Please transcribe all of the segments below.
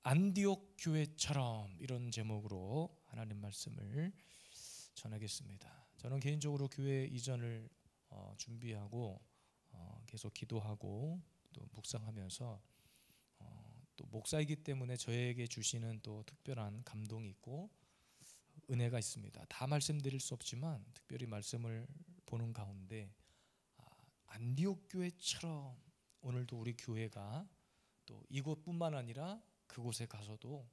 안디옥 교회처럼, 이런 제목으로 하나님 말씀을 전하겠습니다. 저는 개인적으로 교회 이전을 준비하고 계속 기도하고 또 묵상하면서 또 목사이기 때문에 저에게 주시는 또 특별한 감동이 있고 은혜가 있습니다. 다 말씀드릴 수 없지만 특별히 말씀을 보는 가운데 안디옥 교회처럼 오늘도 우리 교회가 또 이곳뿐만 아니라 그곳에 가서도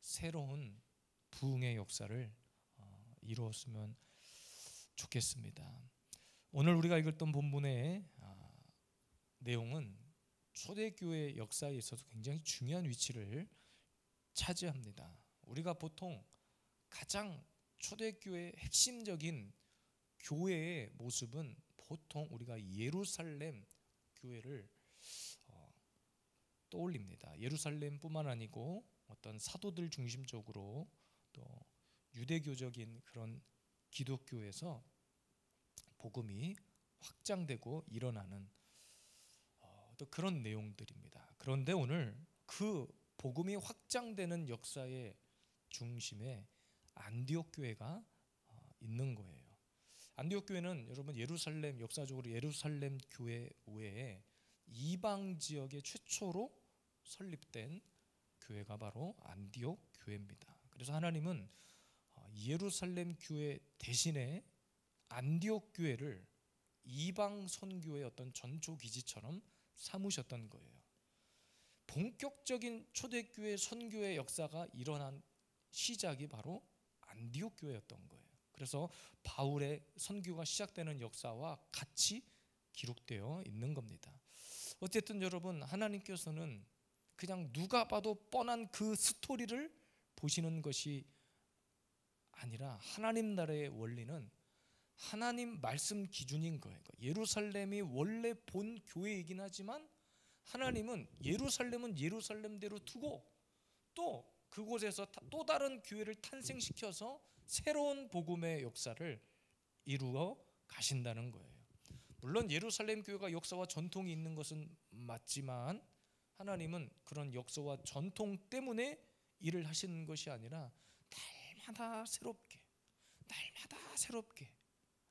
새로운 부흥의 역사를 이루었으면 좋겠습니다. 오늘 우리가 읽었던 본문의 내용은 초대교회 역사에 있어서 굉장히 중요한 위치를 차지합니다. 우리가 보통 가장 초대교회의 핵심적인 교회의 모습은 보통 우리가 예루살렘 교회를 떠올립니다. 예루살렘뿐만 아니고 어떤 사도들 중심적으로 또 유대교적인 그런 기독교에서 복음이 확장되고 일어나는 또 그런 내용들입니다. 그런데 오늘 그 복음이 확장되는 역사의 중심에 안디옥 교회가 있는 거예요. 안디옥 교회는 여러분 예루살렘, 역사적으로 예루살렘 교회 외에 이방 지역에 최초로 설립된 교회가 바로 안디옥 교회입니다. 그래서 하나님은 예루살렘 교회 대신에 안디옥 교회를 이방 선교의 어떤 전초 기지처럼 삼으셨던 거예요. 본격적인 초대교회 선교의 역사가 일어난 시작이 바로 안디옥 교회였던 거예요. 그래서 바울의 선교가 시작되는 역사와 같이 기록되어 있는 겁니다. 어쨌든 여러분, 하나님께서는 그냥 누가 봐도 뻔한 그 스토리를 보시는 것이 아니라 하나님 나라의 원리는 하나님 말씀 기준인 거예요. 예루살렘이 원래 본 교회이긴 하지만 하나님은 예루살렘은 예루살렘대로 두고 또 그곳에서 또 다른 교회를 탄생시켜서 새로운 복음의 역사를 이루어 가신다는 거예요. 물론 예루살렘 교회가 역사와 전통이 있는 것은 맞지만 하나님은 그런 역사와 전통 때문에 일을 하시는 것이 아니라 날마다 새롭게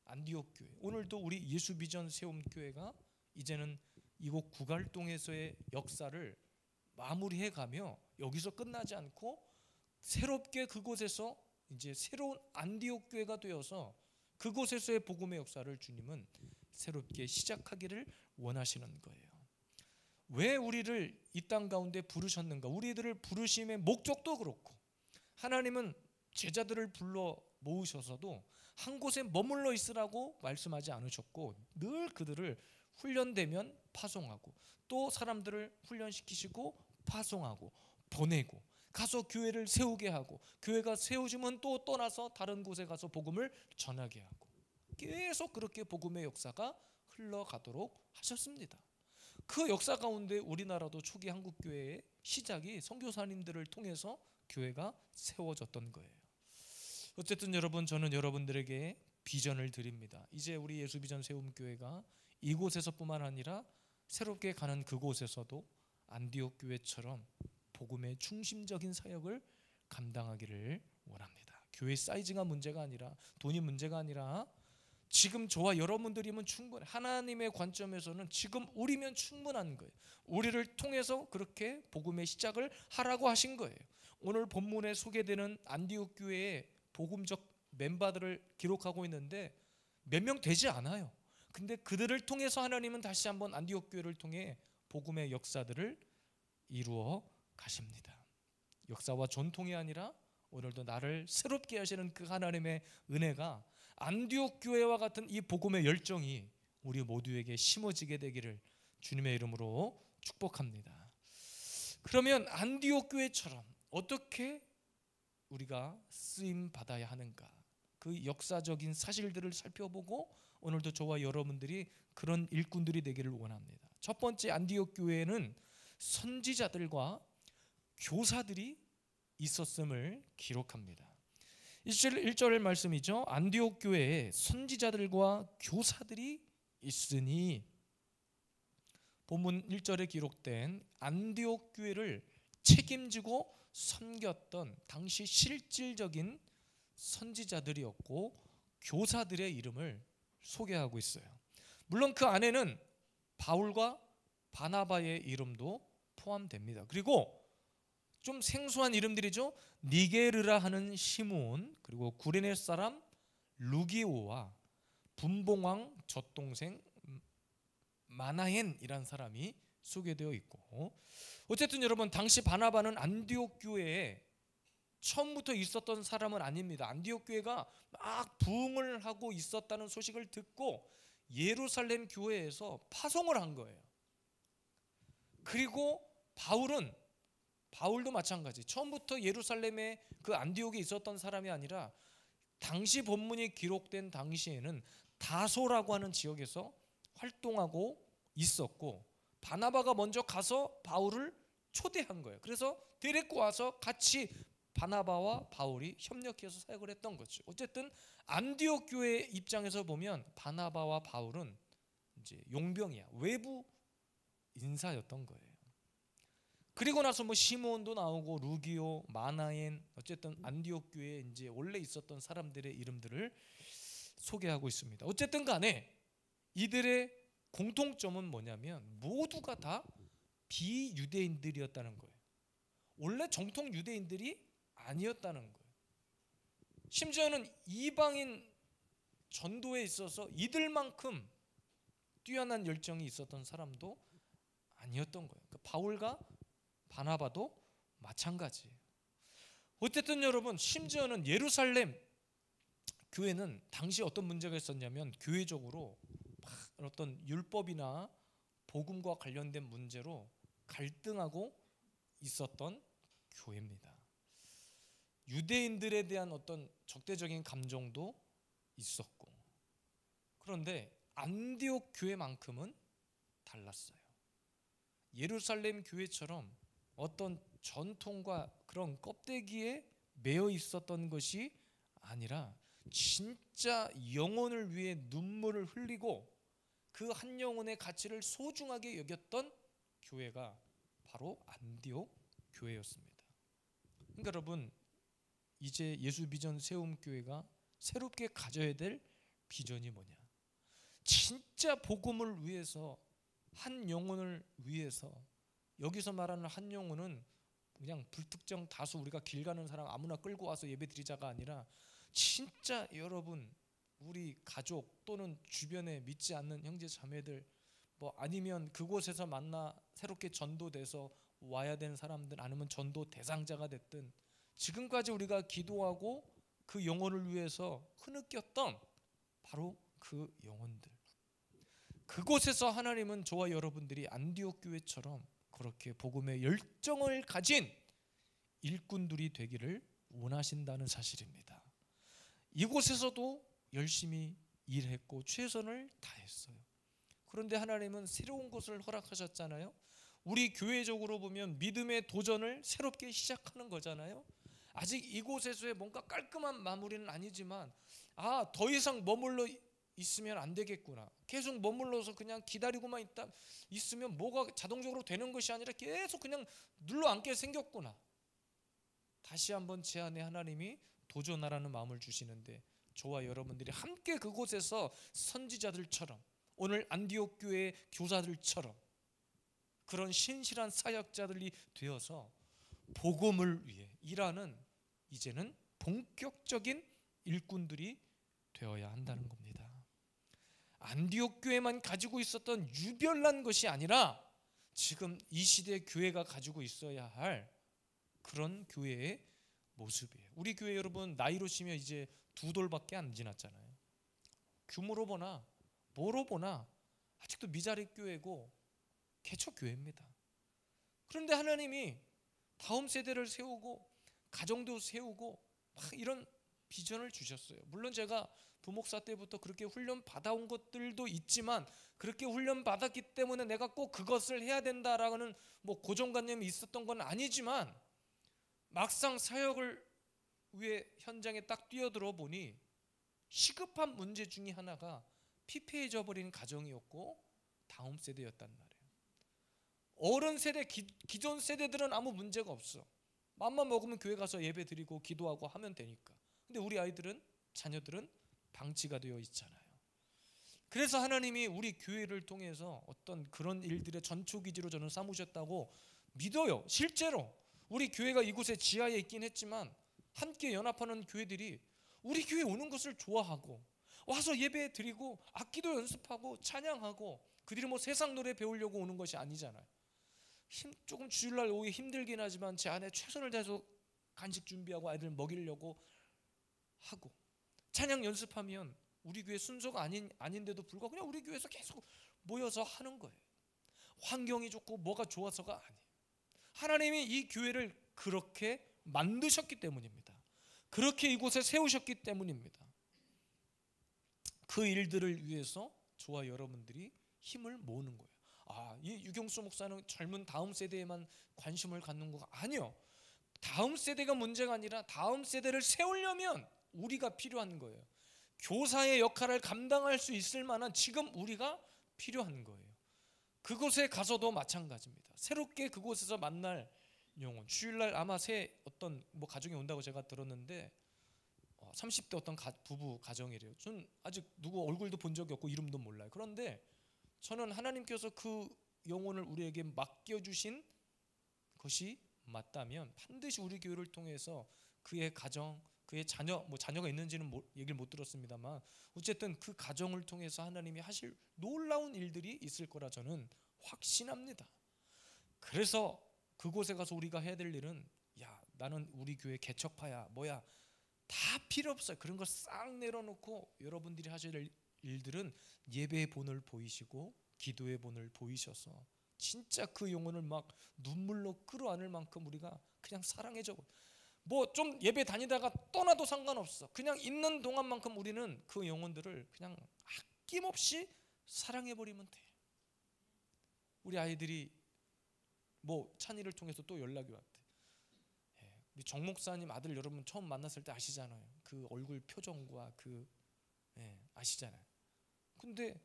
안디옥 교회, 오늘도 우리 예수비전 세움교회가 이제는 이곳 구갈동에서의 역사를 마무리해가며 여기서 끝나지 않고 새롭게 그곳에서 이제 새로운 안디옥 교회가 되어서 그곳에서의 복음의 역사를 주님은 새롭게 시작하기를 원하시는 거예요. 왜 우리를 이 땅 가운데 부르셨는가? 우리들을 부르심의 목적도 그렇고, 하나님은 제자들을 불러 모으셔서도 한 곳에 머물러 있으라고 말씀하지 않으셨고 늘 그들을 훈련되면 파송하고 또 사람들을 훈련시키시고 파송하고 보내고 가서 교회를 세우게 하고 교회가 세워지면 또 떠나서 다른 곳에 가서 복음을 전하게 하고 계속 그렇게 복음의 역사가 흘러가도록 하셨습니다. 그 역사 가운데 우리나라도 초기 한국교회의 시작이 선교사님들을 통해서 교회가 세워졌던 거예요. 어쨌든 여러분, 저는 여러분들에게 비전을 드립니다. 이제 우리 예수비전 세움교회가 이곳에서뿐만 아니라 새롭게 가는 그곳에서도 안디옥 교회처럼 복음의 중심적인 사역을 감당하기를 원합니다. 교회 사이즈가 문제가 아니라 돈이 문제가 아니라 지금 저와 여러분들이면 충분해. 하나님의 관점에서는 지금 우리면 충분한 거예요. 우리를 통해서 그렇게 복음의 시작을 하라고 하신 거예요. 오늘 본문에 소개되는 안디옥 교회의 복음적 멤버들을 기록하고 있는데 몇 명 되지 않아요. 근데 그들을 통해서 하나님은 다시 한번 안디옥 교회를 통해 복음의 역사들을 이루어 가십니다. 역사와 전통이 아니라 오늘도 나를 새롭게 하시는 그 하나님의 은혜가 안디옥 교회와 같은 이 복음의 열정이 우리 모두에게 심어지게 되기를 주님의 이름으로 축복합니다. 그러면 안디옥 교회처럼 어떻게 우리가 쓰임 받아야 하는가? 그 역사적인 사실들을 살펴보고 오늘도 저와 여러분들이 그런 일꾼들이 되기를 원합니다. 첫 번째, 안디옥 교회에는 선지자들과 교사들이 있었음을 기록합니다. 1절 말씀이죠. 안디옥 교회에 선지자들과 교사들이 있으니, 본문 1절에 기록된 안디옥 교회를 책임지고 섬겼던 당시 실질적인 선지자들이었고 교사들의 이름을 소개하고 있어요. 물론 그 안에는 바울과 바나바의 이름도 포함됩니다. 그리고 좀 생소한 이름들이죠. 니게르라 하는 시므온, 그리고 구레네 사람 루기오와 분봉왕 젖동생 마나엔이란 사람이 소개되어 있고, 어쨌든 여러분 당시 바나바는 안디옥 교회에 처음부터 있었던 사람은 아닙니다. 안디옥 교회가 막 부흥을 하고 있었다는 소식을 듣고 예루살렘 교회에서 파송을 한 거예요. 그리고 바울도 마찬가지. 처음부터 예루살렘에 그 안디옥에 있었던 사람이 아니라 당시 본문이 기록된 당시에는 다소라고 하는 지역에서 활동하고 있었고, 바나바가 먼저 가서 바울을 초대한 거예요. 그래서 데리고 와서 같이 바나바와 바울이 협력해서 사역을 했던 거죠. 어쨌든 안디옥 교회 입장에서 보면 바나바와 바울은 이제 용병이야, 외부 인사였던 거예요. 그리고 나서 뭐 시므온도 나오고 루기오, 마나엔, 어쨌든 안디옥 교회에 이제 원래 있었던 사람들의 이름들을 소개하고 있습니다. 어쨌든 간에 이들의 공통점은 뭐냐면 모두가 다 비유대인들이었다는 거예요. 원래 정통 유대인들이 아니었다는 거예요. 심지어는 이방인 전도에 있어서 이들만큼 뛰어난 열정이 있었던 사람도 아니었던 거예요. 그러니까 바울과 바나바도 마찬가지예요. 어쨌든 여러분, 심지어는 예루살렘 교회는 당시 어떤 문제가 있었냐면 교회적으로 어떤 율법이나 복음과 관련된 문제로 갈등하고 있었던 교회입니다. 유대인들에 대한 어떤 적대적인 감정도 있었고, 그런데 안디옥 교회만큼은 달랐어요. 예루살렘 교회처럼 어떤 전통과 그런 껍데기에 매여 있었던 것이 아니라 진짜 영혼을 위해 눈물을 흘리고 그 한 영혼의 가치를 소중하게 여겼던 교회가 바로 안디옥 교회였습니다. 그러니까 여러분, 이제 예수비전 세움교회가 새롭게 가져야 될 비전이 뭐냐? 진짜 복음을 위해서, 한 영혼을 위해서, 여기서 말하는 한 영혼은 그냥 불특정 다수 우리가 길 가는 사람 아무나 끌고 와서 예배 드리자가 아니라 진짜 여러분, 우리 가족 또는 주변에 믿지 않는 형제 자매들, 뭐 아니면 그곳에서 만나 새롭게 전도돼서 와야 되는 사람들, 아니면 전도 대상자가 됐든 지금까지 우리가 기도하고 그 영혼을 위해서 흐느꼈던 바로 그 영혼들, 그곳에서 하나님은 저와 여러분들이 안디옥 교회처럼 그렇게 복음의 열정을 가진 일꾼들이 되기를 원하신다는 사실입니다. 이곳에서도 열심히 일했고 최선을 다했어요. 그런데 하나님은 새로운 것을 허락하셨잖아요. 우리 교회적으로 보면 믿음의 도전을 새롭게 시작하는 거잖아요. 아직 이곳에서의 뭔가 깔끔한 마무리는 아니지만, 더 이상 머물러 있으면 안 되겠구나, 계속 머물러서 그냥 기다리고만 있으면 뭐가 자동적으로 되는 것이 아니라 계속 그냥 눌러앉게 생겼구나. 다시 한번 제 안에 하나님이 도전하라는 마음을 주시는데, 저와 여러분들이 함께 그곳에서 선지자들처럼, 오늘 안디옥 교회의 교사들처럼 그런 신실한 사역자들이 되어서 복음을 위해 일하는, 이제는 본격적인 일꾼들이 되어야 한다는 겁니다. 안디옥 교회만 가지고 있었던 유별난 것이 아니라 지금 이 시대 교회가 가지고 있어야 할 그런 교회의 모습이에요. 우리 교회 여러분, 나이로 치면 이제 2돌밖에 안 지났잖아요. 규모로 보나 뭐로 보나 아직도 미자립 교회고 개척 교회입니다. 그런데 하나님이 다음 세대를 세우고 가정도 세우고 막 이런 비전을 주셨어요. 물론 제가 부목사 때부터 그렇게 훈련 받아온 것들도 있지만, 그렇게 훈련 받았기 때문에 내가 꼭 그것을 해야 된다라는 뭐 고정관념이 있었던 건 아니지만, 막상 사역을 위해 현장에 딱 뛰어들어 보니 시급한 문제 중에 하나가 피폐해져 버린 가정이었고 다음 세대였단 말이에요. 어른 세대, 기존 세대들은 아무 문제가 없어. 맘만 먹으면 교회 가서 예배 드리고 기도하고 하면 되니까. 근데 우리 아이들은, 자녀들은 방치가 되어 있잖아요. 그래서 하나님이 우리 교회를 통해서 어떤 그런 일들의 전초기지로 저는 삼으셨다고 믿어요. 실제로 우리 교회가 이곳에 지하에 있긴 했지만 함께 연합하는 교회들이 우리 교회 오는 것을 좋아하고 와서 예배 드리고 악기도 연습하고 찬양하고 그들이 뭐 세상 노래 배우려고 오는 것이 아니잖아요. 조금 주일날 오기 힘들긴 하지만 제 안에 최선을 다해서 간식 준비하고 아이들 먹이려고 하고, 찬양 연습하면 우리 교회 순서가 아닌데도 불구하고 그냥 우리 교회에서 계속 모여서 하는 거예요. 환경이 좋고 뭐가 좋아서가 아니에요. 하나님이 이 교회를 그렇게 만드셨기 때문입니다. 그렇게 이곳에 세우셨기 때문입니다. 그 일들을 위해서 저와 여러분들이 힘을 모으는 거예요. 이 유경수 목사는 젊은 다음 세대에만 관심을 갖는 거 아니요. 다음 세대가 문제가 아니라 다음 세대를 세우려면 우리가 필요한 거예요. 교사의 역할을 감당할 수 있을 만한 지금 우리가 필요한 거예요. 그곳에 가서도 마찬가지입니다. 새롭게 그곳에서 만날 영혼, 주일날 아마 새 어떤 가정이 온다고 제가 들었는데 30대 어떤 부부 가정이래요. 전 아직 누구 얼굴도 본 적이 없고 이름도 몰라요. 그런데 저는 하나님께서 그 영혼을 우리에게 맡겨주신 것이 맞다면 반드시 우리 교회를 통해서 그의 가정, 그의 자녀가 있는지는 얘기를 못 들었습니다만 어쨌든 그 가정을 통해서 하나님이 하실 놀라운 일들이 있을 거라 저는 확신합니다. 그래서 그곳에 가서 우리가 해야 될 일은 나는 우리 교회 개척파야 뭐야 다 필요 없어요. 그런 거 싹 내려놓고 여러분들이 하셔야 될 일들은 예배의 본을 보이시고 기도의 본을 보이셔서 진짜 그 영혼을 막 눈물로 끌어안을 만큼 우리가 그냥 사랑해줘. 좀 예배 다니다가 떠나도 상관없어. 그냥 있는 동안만큼 우리는 그 영혼들을 그냥 아낌없이 사랑해버리면 돼. 우리 아이들이 찬이를 통해서 또 연락이 왔대. 우리 정 목사님 아들 여러분 처음 만났을 때 아시잖아요. 그 얼굴 표정과 아시잖아요. 근데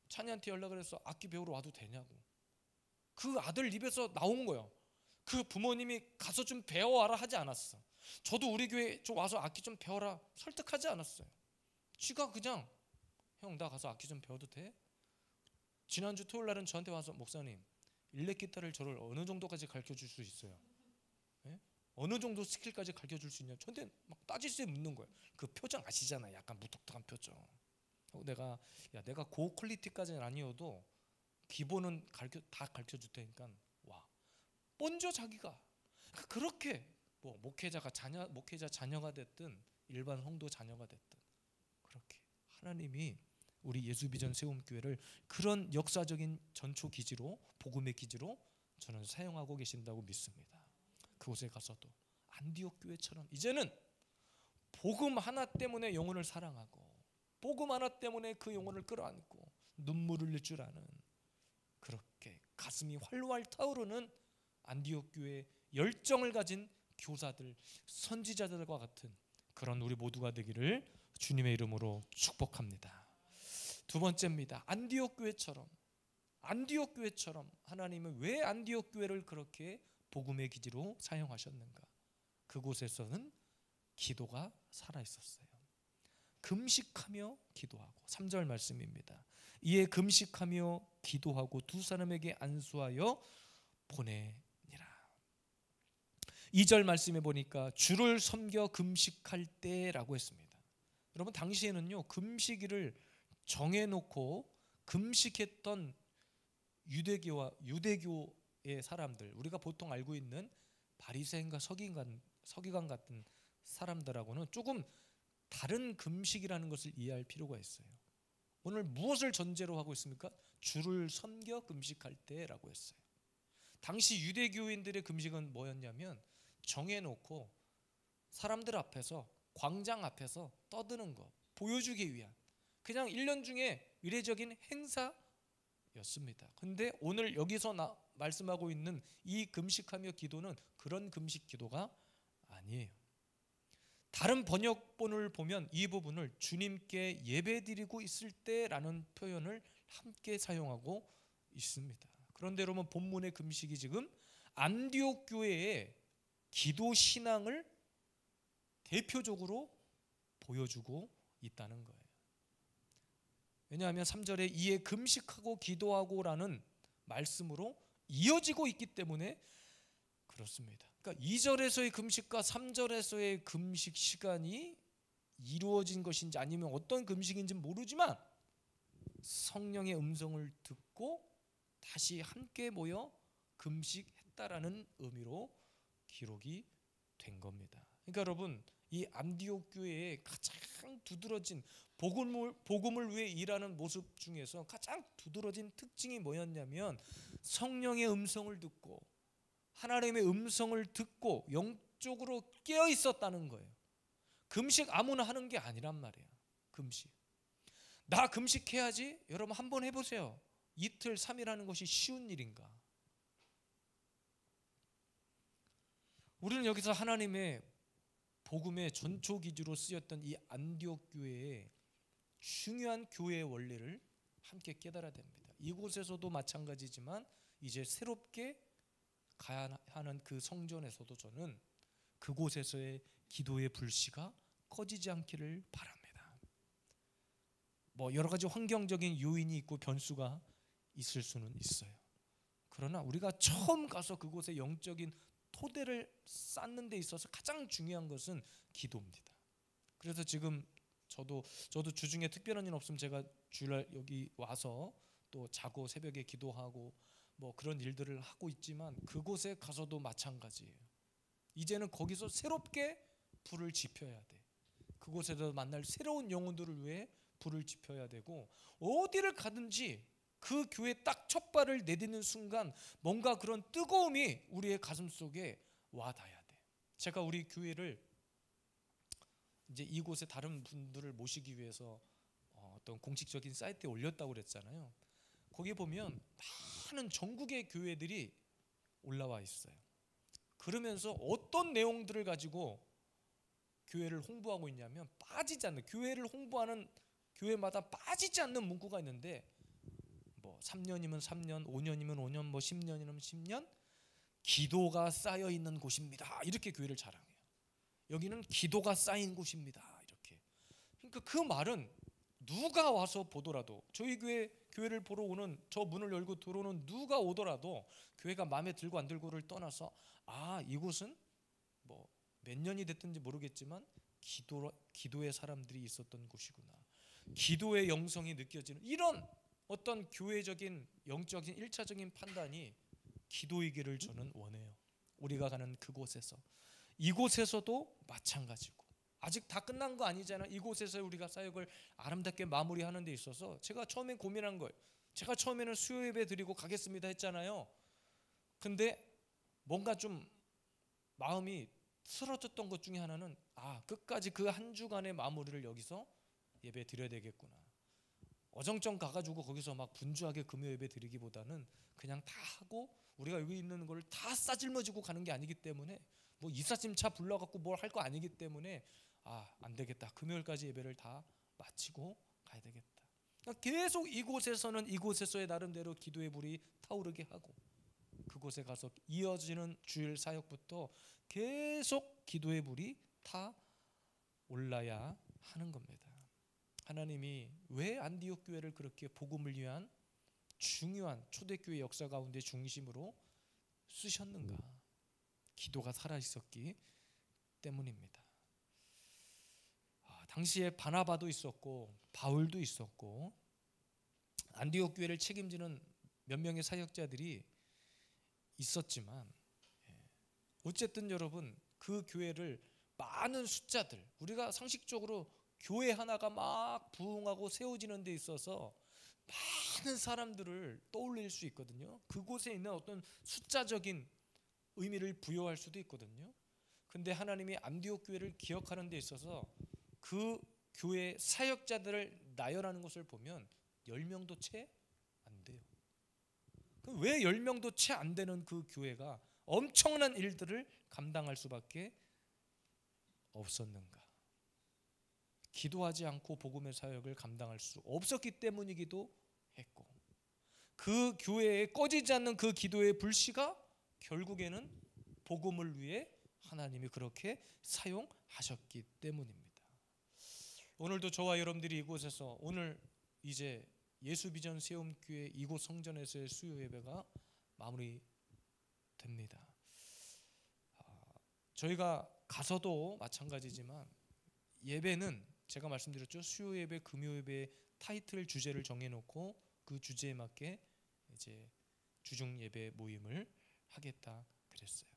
찬이한테 연락을 해서 악기 배우러 와도 되냐고. 그 아들 입에서 나온 거예요. 그 부모님이 가서 좀 배워와라 하지 않았어. 저도 우리 교회 좀 와서 악기 좀 배워라 설득하지 않았어요. 지가 그냥 형 나 가서 악기 좀 배워도 돼? 지난주 토요일 날은 저한테 와서 목사님 일렉 기타를 저를 어느 정도까지 가르쳐 줄 수 있어요? 어느 정도 스킬까지 가르쳐 줄 수 있냐? 저한테 막 따지게 묻는 거예요. 그 표정 아시잖아요. 약간 무뚝뚝한 표정. 내가 고 퀄리티까지는 아니어도 기본은 다 가르쳐 줄 테니까 와. 먼저 자기가 그렇게 목회자 자녀가 됐든 일반 성도 자녀가 됐든 그렇게 하나님이 우리 예수비전 세움교회를 그런 역사적인 전초 기지로 복음의 기지로 저는 사용하고 계신다고 믿습니다. 그곳에 가서도 안디옥 교회처럼 이제는 복음 하나 때문에 영혼을 사랑하고 복음 하나 때문에 그 영혼을 끌어안고 눈물을 흘릴 줄 아는 그렇게 가슴이 활활 타오르는 안디옥 교회의 열정을 가진 교사들, 선지자들과 같은 그런 우리 모두가 되기를 주님의 이름으로 축복합니다. 두 번째입니다. 안디옥 교회처럼 하나님은 왜 안디옥 교회를 그렇게 복음의 기지로 사용하셨는가? 그곳에서는 기도가 살아있었어요. 금식하며 기도하고 3절 말씀입니다. 이에 금식하며 기도하고 두 사람에게 안수하여 보내니라. 2절 말씀에 보니까 주를 섬겨 금식할 때라고 했습니다. 여러분 당시에는요 금식일을 정해놓고 금식했던 유대교의 사람들, 우리가 보통 알고 있는 바리새인과 서기관 같은 사람들하고는 조금 다른 금식이라는 것을 이해할 필요가 있어요. 오늘 무엇을 전제로 하고 있습니까? 주를 섬겨 금식할 때라고 했어요. 당시 유대교인들의 금식은 뭐였냐면 정해놓고 사람들 앞에서 광장 앞에서 떠드는 거 보여주기 위한 그냥 1년 중에 의례적인 행사였습니다. 근데 오늘 여기서 말씀하고 있는 이 금식하며 기도는 그런 금식 기도가 아니에요. 다른 번역본을 보면 이 부분을 주님께 예배드리고 있을 때라는 표현을 함께 사용하고 있습니다. 그런데 여러분 본문의 금식이 지금 안디옥 교회의 기도 신앙을 대표적으로 보여주고 있다는 거예요. 왜냐하면 3절에 이에 금식하고 기도하고라는 말씀으로 이어지고 있기 때문에 그렇습니다. 그러니까 2절에서의 금식과 3절에서의 금식 시간이 이루어진 것인지 아니면 어떤 금식인지 모르지만 성령의 음성을 듣고 다시 함께 모여 금식했다라는 의미로 기록이 된 겁니다. 그러니까 여러분, 이 안디옥 교회의 가장 두드러진 복음을 위해 일하는 모습 중에서 가장 두드러진 특징이 뭐였냐면 성령의 음성을 듣고 하나님의 음성을 듣고 영적으로 깨어 있었다는 거예요. 금식 아무나 하는 게 아니란 말이에요. 금식. 나 금식해야지. 여러분 한번 해보세요. 이틀 3일 하는 것이 쉬운 일인가? 우리는 여기서 하나님의 복음의 전초 기주로 쓰였던 이 안디옥 교회의 중요한 교회의 원리를 함께 깨달아야 됩니다. 이곳에서도 마찬가지지만 이제 새롭게 가야 하는 그 성전에서도 저는 그곳에서의 기도의 불씨가 꺼지지 않기를 바랍니다. 뭐 여러 가지 환경적인 요인이 있고 변수가 있을 수는 있어요. 그러나 우리가 처음 가서 그곳에 영적인 토대를 쌓는 데 있어서 가장 중요한 것은 기도입니다. 그래서 지금 저도 주중에 특별한 일 없으면 제가 주일날 여기 와서 또 자고 새벽에 기도하고 뭐 그런 일들을 하고 있지만 그곳에 가서도 마찬가지예요. 이제는 거기서 새롭게 불을 지펴야 돼. 그곳에서 만날 새로운 영혼들을 위해 불을 지펴야 되고 어디를 가든지 그 교회 딱 첫 발을 내딛는 순간 뭔가 그런 뜨거움이 우리의 가슴 속에 와 닿아야 돼. 제가 우리 교회를 이제 이곳에 다른 분들을 모시기 위해서 어떤 공식적인 사이트에 올렸다고 그랬잖아요. 거기 보면 많은 전국의 교회들이 올라와 있어요. 그러면서 어떤 내용들을 가지고 교회를 홍보하고 있냐면 빠지지 않는, 교회를 홍보하는 교회마다 빠지지 않는 문구가 있는데 뭐 3년이면 3년, 5년이면 5년, 뭐 10년이면 10년 기도가 쌓여 있는 곳입니다. 이렇게 교회를 자랑해요. 여기는 기도가 쌓인 곳입니다. 이렇게. 그러니까 그 말은 누가 와서 보더라도 저희 교회를 보러 오는, 저 문을 열고 들어오는 누가 오더라도 교회가 마음에 들고 안 들고를 떠나서 아, 이곳은 뭐 몇 년이 됐든지 모르겠지만 기도의 사람들이 있었던 곳이구나. 기도의 영성이 느껴지는 이런 어떤 교회적인 영적인 1차적인 판단이 기도이기를 저는 원해요. 우리가 가는 그곳에서, 이곳에서도 마찬가지고 아직 다 끝난 거 아니잖아요. 이곳에서 우리가 사역을 아름답게 마무리하는 데 있어서 제가 처음에 고민한 거예요. 제가 처음에는 수요 예배 드리고 가겠습니다 했잖아요. 근데 뭔가 좀 마음이 쓰러졌던 것 중에 하나는 끝까지 그 한 주간의 마무리를 여기서 예배 드려야 되겠구나. 어정쩡 가가지고 거기서 막 분주하게 금요 예배 드리기보다는 그냥 다 하고 우리가 여기 있는 걸 다 싸질머지고 가는 게 아니기 때문에 뭐 이삿짐차 불러갖고 뭘 할 거 아니기 때문에 안 되겠다. 금요일까지 예배를 다 마치고 가야 되겠다. 그러니까 계속 이곳에서는 이곳에서의 나름대로 기도의 불이 타오르게 하고 그곳에 가서 이어지는 주일 사역부터 계속 기도의 불이 타 올라야 하는 겁니다. 하나님이 왜 안디옥 교회를 그렇게 복음을 위한 중요한 초대교회 역사 가운데 중심으로 쓰셨는가? 기도가 살아있었기 때문입니다. 당시에 바나바도 있었고 바울도 있었고 안디옥 교회를 책임지는 몇 명의 사역자들이 있었지만 어쨌든 여러분 그 교회를 많은 숫자들, 우리가 상식적으로 교회 하나가 막 부흥하고 세워지는 데 있어서 많은 사람들을 떠올릴 수 있거든요. 그곳에 있는 어떤 숫자적인 의미를 부여할 수도 있거든요. 근데 하나님이 안디옥 교회를 기억하는 데 있어서 그 교회 사역자들을 나열하는 것을 보면 10명도 채 안 돼요. 왜 10명도 채 안 되는 그 교회가 엄청난 일들을 감당할 수밖에 없었는가? 기도하지 않고 복음의 사역을 감당할 수 없었기 때문이기도 했고, 그 교회에 꺼지지 않는 그 기도의 불씨가 결국에는 복음을 위해 하나님이 그렇게 사용하셨기 때문입니다. 오늘도 저와 여러분들이 이곳에서 오늘 이제 예수비전 세움교회 이곳 성전에서의 수요 예배가 마무리됩니다. 저희가 가서도 마찬가지지만 예배는 제가 말씀드렸죠. 수요 예배, 금요 예배 타이틀 주제를 정해놓고 그 주제에 맞게 이제 주중 예배 모임을 하겠다 그랬어요.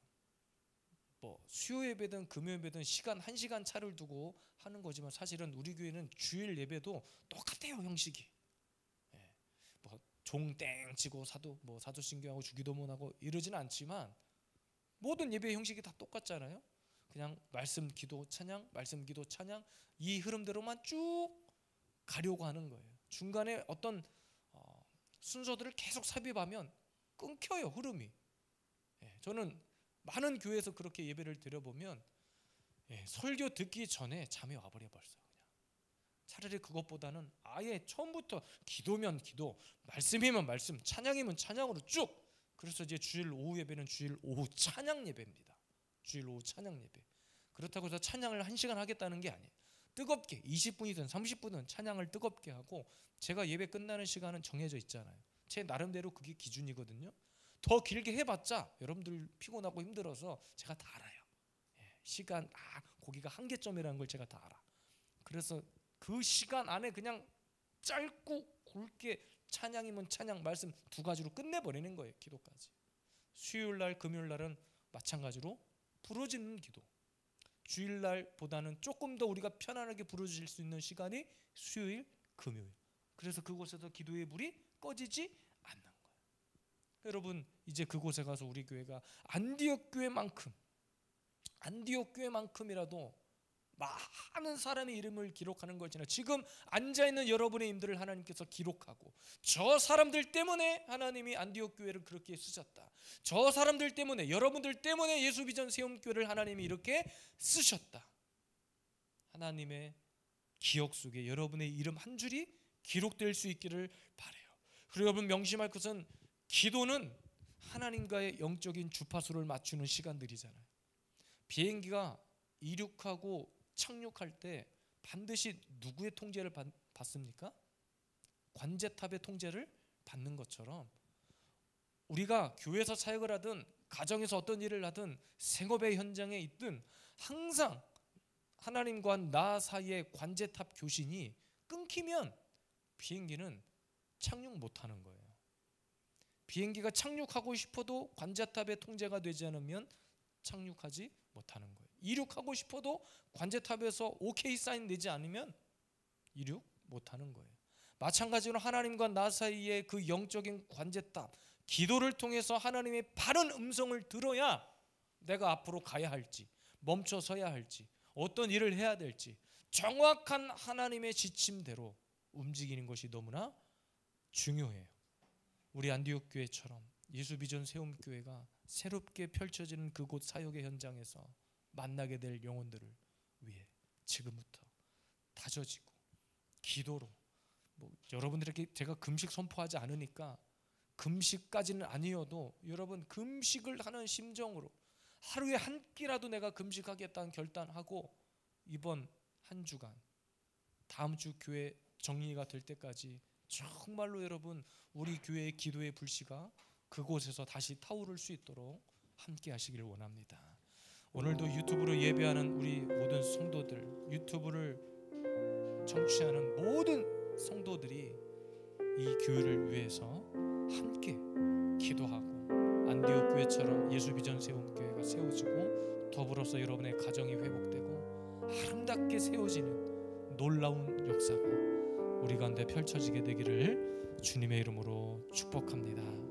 뭐 수요 예배든 금요 예배든 시간 1시간 차를 두고 하는 거지만 사실은 우리 교회는 주일 예배도 똑같아요. 형식이. 뭐 종땡 치고 사도신경하고 주기도문하고 이러지는 않지만 모든 예배 형식이 다 똑같잖아요. 그냥 말씀 기도 찬양, 말씀 기도 찬양 이 흐름대로만 쭉 가려고 하는 거예요. 중간에 어떤 순서들을 계속 삽입하면 끊겨요, 흐름이. 저는 많은 교회에서 그렇게 예배를 드려보면 설교 듣기 전에 잠이 와버려 벌써. 그냥 차라리 그것보다는 아예 처음부터 기도면 기도, 말씀이면 말씀, 찬양이면 찬양으로 쭉. 그래서 이제 주일 오후 예배는 주일 오후 찬양 예배입니다. 주일 오후 찬양 예배. 그렇다고 해서 찬양을 1시간 하겠다는 게 아니에요. 뜨겁게 20분이든 30분은 찬양을 뜨겁게 하고, 제가 예배 끝나는 시간은 정해져 있잖아요. 제 나름대로 그게 기준이거든요. 더 길게 해봤자 여러분들 피곤하고 힘들어서 제가 다 알아요. 시간 거기가 한계점이라는 걸 제가 다 알아. 그래서 그 시간 안에 그냥 짧고 굵게 찬양이면 찬양, 말씀 두 가지로 끝내버리는 거예요. 기도까지. 수요일날 금요일날은 마찬가지로 부르짖는 기도. 주일날보다는 조금 더 우리가 편안하게 부르짖을 수 있는 시간이 수요일, 금요일. 그래서 그곳에서 기도의 불이 꺼지지 않는 거예요. 여러분 이제 그곳에 가서 우리 교회가 안디옥 교회만큼이라도 많은 사람의 이름을 기록하는 것이나 지금 앉아있는 여러분의 이름들을 하나님께서 기록하고, 저 사람들 때문에 하나님이 안디옥 교회를 그렇게 쓰셨다, 저 사람들 때문에, 여러분들 때문에 예수비전 세움교회를 하나님이 이렇게 쓰셨다, 하나님의 기억 속에 여러분의 이름 한 줄이 기록될 수 있기를 바라요. 그리고 여러분 명심할 것은 기도는 하나님과의 영적인 주파수를 맞추는 시간들이잖아요. 비행기가 이륙하고 착륙할 때 반드시 누구의 통제를 받습니까? 관제탑의 통제를 받는 것처럼 우리가 교회에서 사역을 하든 가정에서 어떤 일을 하든 생업의 현장에 있든 항상 하나님과 나 사이의 관제탑 교신이 끊기면 비행기는 착륙 못하는 거예요. 비행기가 착륙하고 싶어도 관제탑의 통제가 되지 않으면 착륙하지 못하는 거예요. 이륙하고 싶어도 관제탑에서 오케이 사인 내지 않으면 이륙 못하는 거예요. 마찬가지로 하나님과 나 사이의 그 영적인 관제탑, 기도를 통해서 하나님의 바른 음성을 들어야 내가 앞으로 가야 할지, 멈춰 서야 할지, 어떤 일을 해야 될지 정확한 하나님의 지침대로 움직이는 것이 너무나 중요해요. 우리 안디옥 교회처럼 예수비전 세움교회가 새롭게 펼쳐지는 그곳 사역의 현장에서 만나게 될 영혼들을 위해 지금부터 다져지고 기도로, 여러분들에게 제가 금식 선포하지 않으니까 금식까지는 아니어도 여러분 금식을 하는 심정으로 하루에 한 끼라도 내가 금식하겠다는 결단하고 이번 한 주간, 다음 주 교회 정리가 될 때까지 정말로 여러분 우리 교회의 기도의 불씨가 그곳에서 다시 타오를 수 있도록 함께 하시기를 원합니다. 오늘도 유튜브로 예배하는 우리 모든 성도들, 유튜브를 청취하는 모든 성도들이 이 교회를 위해서 함께 기도하고 안디옥 교회처럼 예수비전 세움교회가 세워지고 더불어서 여러분의 가정이 회복되고 아름답게 세워지는 놀라운 역사가 우리 가운데 펼쳐지게 되기를 주님의 이름으로 축복합니다.